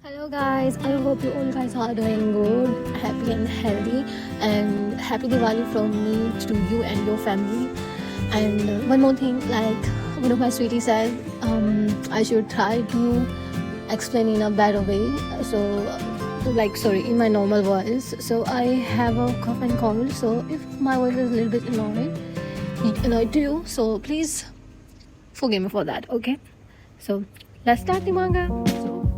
Hello guys, I hope you all guys are doing good, happy and healthy, and happy Diwali from me to you and your family. And one more thing, like one of my sweeties said, I should try to explain in a better way. So, in my normal voice. So I have a cough and cold. So if my voice is a little bit annoyed to you, so please forgive me for that. Okay. So let's start the manga.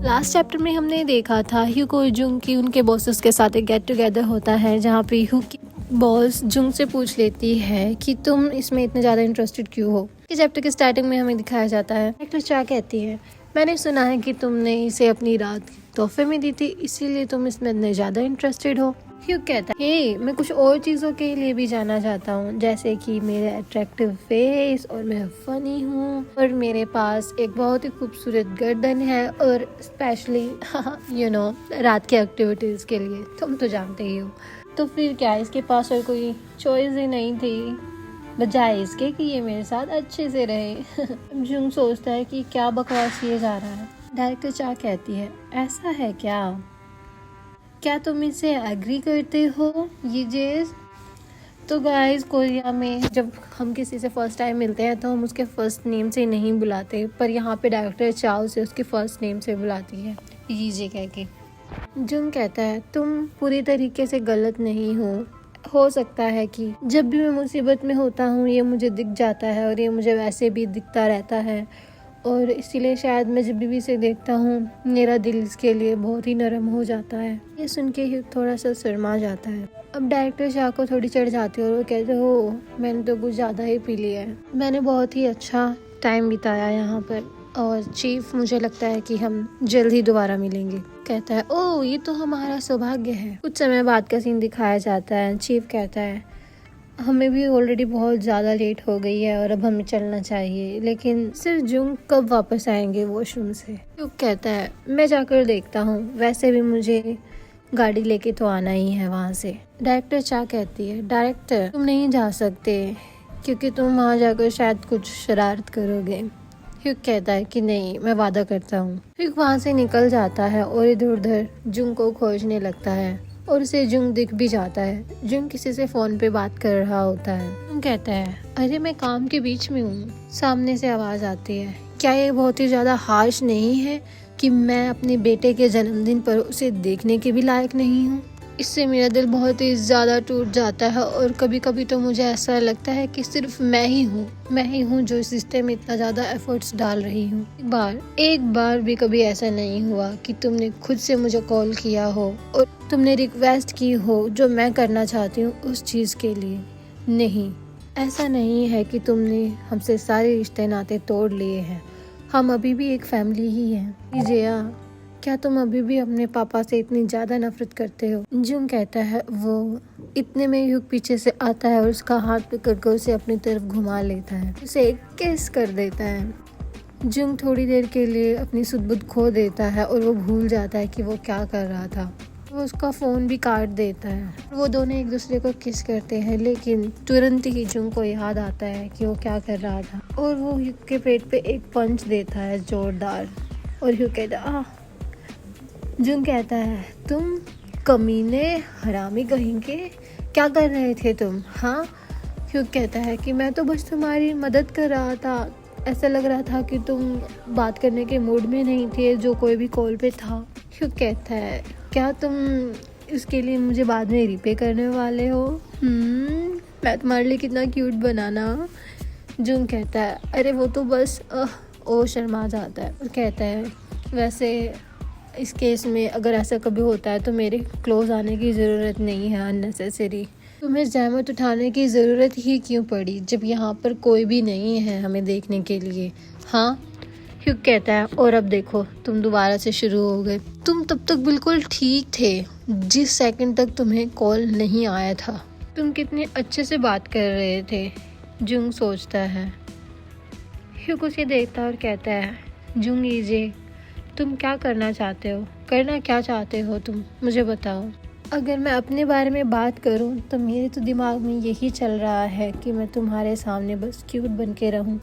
Last chapter में हमने देखा था hook और Jung की उनके bosses के साथ एक गेट टुगेदर होता है, जहाँ पे ह्यूक की बॉस जुंग से पूछ लेती है कि तुम इसमें इतने ज़्यादा इंटरेस्टेड क्यों हो। कि चैप्टर के स्टार्टिंग में हमें दिखाया जाता है एक्ट्रेस चा कहती है, मैंने सुना है कि तुमने इसे अपनी रात तोहफे में दी थी, इसीलिए तुम इसमें इतने ज़्यादा इंटरेस्टेड हो। ह्यूक कहता है हे, मैं कुछ और चीज़ों के लिए भी जाना चाहता हूँ, जैसे कि मेरे अट्रैक्टिव फेस और मैं फनी हूँ और मेरे पास एक बहुत ही खूबसूरत गर्दन है और स्पेशली रात की एक्टिविटीज़ के लिए तुम तो जानते ही हो। तो फिर क्या इसके पास और कोई चॉइस ही नहीं थी बजाय इसके कि ये मेरे साथ अच्छे से रहे। जुंग सोचता है कि क्या बकवास किए जा रहा है। डायरेक्टर चा कहती है, ऐसा है क्या तुम इसे एग्री करते हो ये चीज़? तो गाइस, कोरिया में जब हम किसी से फर्स्ट टाइम मिलते हैं तो हम उसके फर्स्ट नेम से नहीं बुलाते, पर यहाँ पे डायरेक्टर चाओ से उसके फर्स्ट नेम से बुलाती है यीजे कह के। जुंग कहता है, तुम पूरी तरीके से गलत नहीं हो सकता है कि जब भी मैं मुसीबत में होता हूँ ये मुझे दिख जाता है और ये मुझे वैसे भी दिखता रहता है और इसीलिए शायद मैं जब भी इसे देखता हूँ मेरा दिल इसके लिए बहुत ही नरम हो जाता है। ये सुन के ही थोड़ा सा शर्मा जाता है। अब डायरेक्टर शाह को थोड़ी चढ़ जाती है और वो कहते हो, मैंने तो कुछ ज़्यादा ही पी लिया है, मैंने बहुत ही अच्छा टाइम बिताया यहाँ पर और चीफ मुझे लगता है कि हम जल्द ही दोबारा मिलेंगे। कहता है, ओह ये तो हमारा सौभाग्य है। कुछ समय बाद का सीन दिखाया जाता है। चीफ कहता है, हमें भी ऑलरेडी बहुत ज़्यादा लेट हो गई है और अब हमें चलना चाहिए, लेकिन सिर्फ जुंग कब वापस आएंगे वॉशरूम से? ह्यूक कहता है, मैं जाकर देखता हूँ, वैसे भी मुझे गाड़ी लेके तो आना ही है वहाँ से। डायरेक्टर चा कहती है, डायरेक्टर तुम नहीं जा सकते क्योंकि तुम वहाँ जाकर शायद कुछ शरारत करोगे। ह्यूक कहता है कि नहीं, मैं वादा करता हूँ। ह्यूक वहाँ से निकल जाता है और इधर उधर जुंग को खोजने लगता है और उसे जुंग दिख भी जाता है। जुंग किसी से फोन पे बात कर रहा होता है। जुंग कहता है, अरे मैं काम के बीच में हूँ। सामने से आवाज आती है, क्या ये बहुत ही ज्यादा हार्श नहीं है कि मैं अपने बेटे के जन्मदिन पर उसे देखने के भी लायक नहीं हूँ? इससे मेरा दिल बहुत ही ज़्यादा टूट जाता है और कभी कभी तो मुझे ऐसा लगता है कि सिर्फ मैं ही हूँ जो इस रिश्ते में इतना ज़्यादा एफर्ट्स डाल रही हूँ। एक बार भी कभी ऐसा नहीं हुआ कि तुमने खुद से मुझे कॉल किया हो और तुमने रिक्वेस्ट की हो जो मैं करना चाहती हूँ उस चीज़ के लिए। नहीं, ऐसा नहीं है कि तुमने हमसे सारे रिश्ते नाते तोड़ लिए हैं, हम अभी भी एक फैमिली ही हैं। जिया, क्या तुम अभी भी अपने पापा से इतनी ज़्यादा नफरत करते हो? जुंग कहता है, वो इतने में ह्यूक पीछे से आता है और उसका हाथ पकड़कर उसे अपनी तरफ घुमा लेता है, उसे एक किस कर देता है। जुंग थोड़ी देर के लिए अपनी सुध-बुध खो देता है और वो भूल जाता है कि वो क्या कर रहा था। वो उसका फ़ोन भी काट देता है। वो दोनों एक दूसरे को किस करते हैं, लेकिन तुरंत ही जुंग को याद आता है कि वो क्या कर रहा था और वो ह्यूक के पेट पे एक पंच देता है जोरदार और ह्यूक कहता है, जुंग कहता है, तुम कमीने हरामी कहेंगे, क्या कर रहे थे तुम? हाँ। ह्यूक कहता है कि मैं तो बस तुम्हारी मदद कर रहा था, ऐसा लग रहा था कि तुम बात करने के मूड में नहीं थे जो कोई भी कॉल पे था। ह्यूक कहता है, क्या तुम इसके लिए मुझे बाद में रिपे करने वाले हो? मैं तुम्हारे लिए कितना क्यूट बनाना। जुंग कहता है, अरे वो तो बस ओ शर्मा जाता है और कहता है, वैसे इस केस में अगर ऐसा कभी होता है तो मेरे क्लोज आने की ज़रूरत नहीं है अननेसेसरी। तुम्हें जहमत उठाने की ज़रूरत ही क्यों पड़ी जब यहाँ पर कोई भी नहीं है हमें देखने के लिए? हाँ। ह्यूक कहता है, और अब देखो तुम दोबारा से शुरू हो गए। तुम तब तक बिल्कुल ठीक थे जिस सेकंड तक तुम्हें कॉल नहीं आया था। तुम कितने अच्छे से बात कर रहे थे। जुंग सोचता है। ह्यूक उसे देखता और कहता है, जुंग ईजे, तुम क्या करना चाहते हो तुम मुझे बताओ। अगर मैं अपने बारे में बात करूं तो मेरे तो दिमाग में यही चल रहा है कि मैं तुम्हारे सामने बस क्यूट बन के रहूं।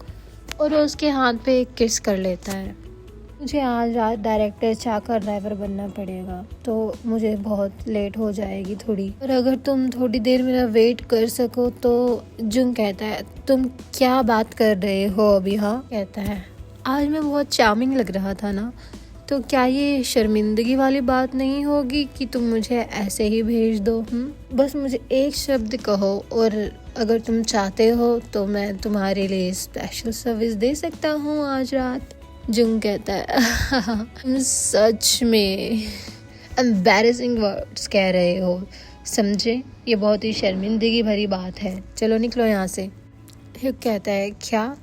और वो उसके हाथ पे एक किस कर लेता है। मुझे आज रात डायरेक्टर चा का ड्राइवर बनना पड़ेगा, तो मुझे बहुत लेट हो जाएगी थोड़ी। और अगर तुम थोड़ी देर मेरा वेट कर सको तो। जुंग कहता है, तुम क्या बात कर रहे हो अभी? हाँ कहता है, आज मैं बहुत चार्मिंग लग रहा था ना, तो क्या ये शर्मिंदगी वाली बात नहीं होगी कि तुम मुझे ऐसे ही भेज दो? बस मुझे एक शब्द कहो और अगर तुम चाहते हो तो मैं तुम्हारे लिए स्पेशल सर्विस दे सकता हूँ आज रात। जुंग कहता है, सच में एम्बैरेसिंग वर्ड्स कह रहे हो, समझे? ये बहुत ही शर्मिंदगी भरी बात है, चलो निकलो यहाँ से। ह्यूग कहता है, क्या?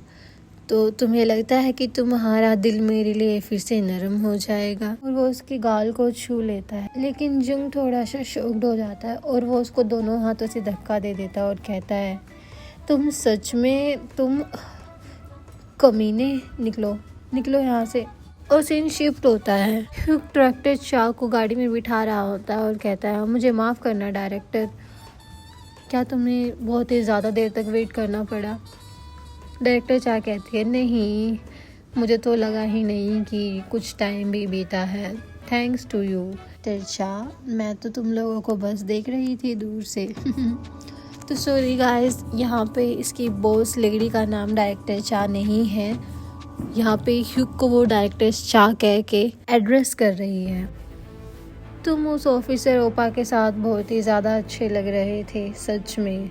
तो तुम्हें लगता है कि तुम्हारा दिल मेरे लिए फिर से नरम हो जाएगा? और वो उसकी गाल को छू लेता है, लेकिन जुंग थोड़ा सा शॉक्ड हो जाता है और वो उसको दोनों हाथों से धक्का दे देता है और कहता है, तुम सच में, तुम कमीने, निकलो निकलो यहाँ से। और सीन शिफ्ट होता है। ह्यूग डायरेक्टर चा को गाड़ी में बिठा रहा होता है और कहता है, मुझे माफ़ करना डायरेक्टर, क्या तुम्हें बहुत ही ज़्यादा देर तक वेट करना पड़ा? डायरेक्टर चा कहती है, नहीं, मुझे तो लगा ही नहीं कि कुछ टाइम भी बीता है, थैंक्स टू यू। चा, मैं तो तुम लोगों को बस देख रही थी दूर से। तो सॉरी गाइस, यहाँ पे इसकी बॉस लेडी का नाम डायरेक्टर चा नहीं है, यहाँ पे ह्यूग को वो डायरेक्टर चा कह के एड्रेस कर रही है। तुम उस ऑफिसर ओपा के साथ बहुत ही ज़्यादा अच्छे लग रहे थे, सच में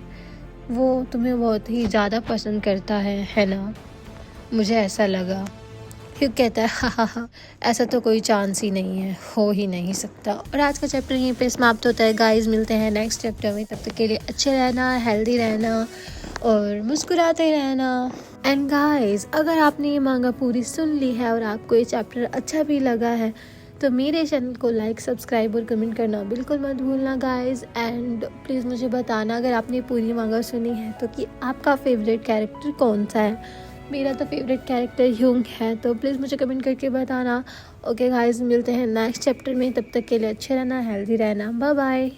वो तुम्हें बहुत ही ज़्यादा पसंद करता है ना? मुझे ऐसा लगा। ह्यूग कहता है, हा हा हा, ऐसा तो कोई चांस ही नहीं है, हो ही नहीं सकता। और आज का चैप्टर यहीं पे समाप्त होता है गाइस, मिलते हैं नेक्स्ट चैप्टर में, तब तक के लिए अच्छे रहना, हेल्दी रहना और मुस्कुराते रहना। एंड गाइस, अगर आपने ये मांगा पूरी सुन ली है और आपको ये चैप्टर अच्छा भी लगा है तो मेरे चैनल को लाइक, सब्सक्राइब और कमेंट करना बिल्कुल मत भूलना गाइस। एंड प्लीज़ मुझे बताना अगर आपने पूरी मांगा सुनी है तो कि आपका फेवरेट कैरेक्टर कौन सा है। मेरा तो फेवरेट कैरेक्टर ह्यूग है, तो प्लीज़ मुझे कमेंट करके बताना। ओके गाइस, मिलते हैं नेक्स्ट चैप्टर में, तब तक के लिए अच्छे रहना, हेल्दी रहना, बाय बाय।